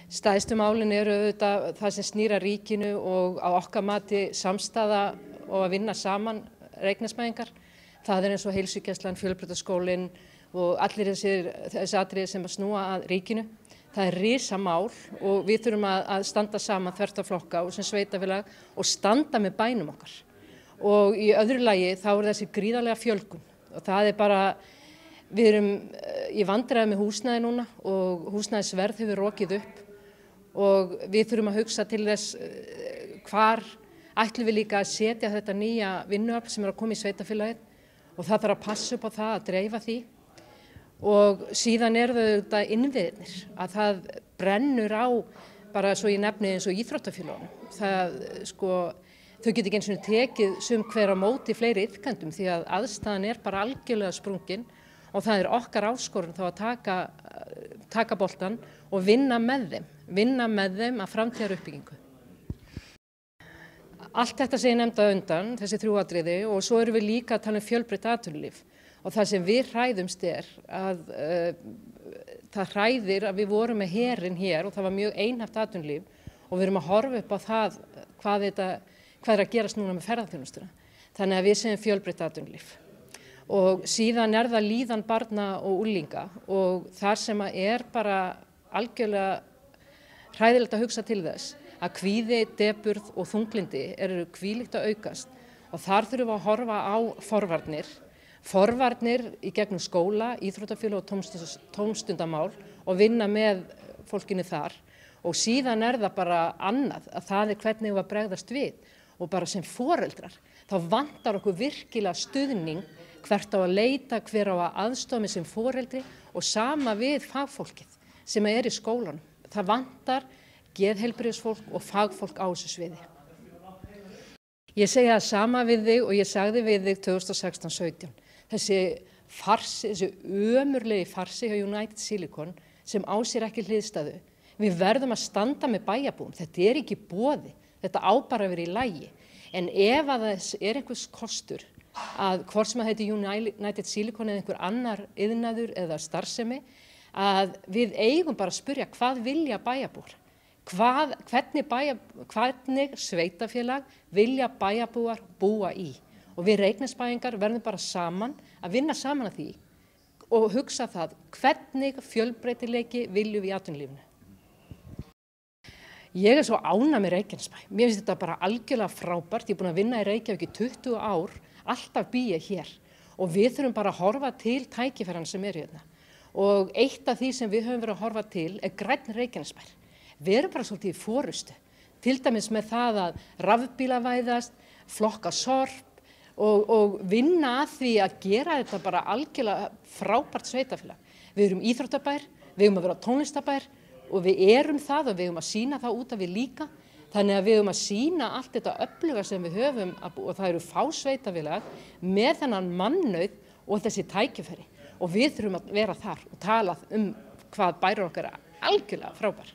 Stærstu málin eru auðvitað það sem snýr að ríkinu og á okkar mati samstaða og að vinna saman Reykjanesbæingar. Það eins og heilsugæslan, Fjölbrautaskólinn og allir þessi atriði sem að snúa að ríkinu. Það risamál og við þurfum að standa saman þvert á flokka og sem sveitafélag og standa með bænum okkar. Og í öðru lagi þá þessi gríðarlega fjölgun og það bara, við erum í vandræði með húsnæði núna og húsnæðisverð hefur rokið upp og við þurfum að hugsa til þess hvar ætlum við líka að setja þetta nýja vinnuafl sem að koma í sveitafélagið og það þarf að passa upp á það að dreifa því og síðan þau þetta innviðirnir að það brennur á bara svo ég nefni eins og íþróttafélögunum. Það þau geta ekki eins og tekið sum hver á móti fleiri iðkendum því að aðstæðan bara algjörlega sprungin og það okkar áskorun þá að taka boltan og vinna með þeim að framtíðaruppbyggingu. Allt þetta sem ég nefndi á undan, þessi 3 atriði og svo erum við líka að tala fjölbreytt atvinnulíf og það sem við hræðumst að það hræðir að við vorum með herinn hér og það var mjög einhæft atvinnulíf og við erum að horfa upp á það hvað að gerast núna með ferðaþjónustuna. Þannig að við segjum fjölbreytt atvinnulíf. Og síðan það líðan barna og unglinga og þar sem að bara algjörlega hræðilegt að hugsa til þess að kvíði, depurð og þunglyndi eru hvílíkt að aukast og þar þurfum við að horfa á forvarnir í gegnum skóla, íþróttafélög og tómstundamál og vinna með fólkinu þar og síðan það bara annað að það hvernig við að bregðast við og bara sem foreldrar þá vantar okkur virkilega stuðning hvert á að leita, hver á að aðstoða með sem foreldri og sama við fagfólkið sem í skólanum. Það vantar geðheilbrigðisfólk og fagfólk á þessu sviði. Ég segi það sama við þig og ég sagði við þig 2016-17. Þessi ömurlegi farsi hjá United Silicon sem á sér ekki hliðstæðu. Við verðum að standa með bæjarbúum. Þetta ekki í boði. Þetta á bara að vera í lagi. En ef að þess einhvers kostur að hvort sem að heiti United Silicon eða einhver annar iðnaður eða starfsemi að við eigum bara að spyrja hvað vilja bæjarbúar? Hvernig sveitafélag vilja bæjarbúar búa í? Og við Reykjanesbæingar verðum bara saman að vinna saman að því og hugsa það hvernig fjölbreytileiki viljum við í atvinnulífinu. Ég svo ánægð með Reykjanesbæ. Mér finnst þetta bara algjörlega frábært. Ég búin að vinna í Reykjavík í 20 ár, alltaf bý ég hér og við þurfum bara að horfa til tækifæranna sem hérna. Og eitt af því sem við höfum verið að horfa til grænn Reykjanesbær. Við erum bara svolítið í forystu, til dæmis með það að rafbílavæðast, flokka sorp og vinna að því að gera þetta bara algjörlega frábært sveitafélag. Við erum íþróttabær, við að vera tónlistabær og við erum það og við að sýna það út af við líka. Þannig að við að sýna allt þetta öfluga sem við höfum og það eru fá sveitafélag með þennan mannauð og þessi tækifæri. Og við þurfum að vera þar og tala hvað bærir okkar algjörlega frábær.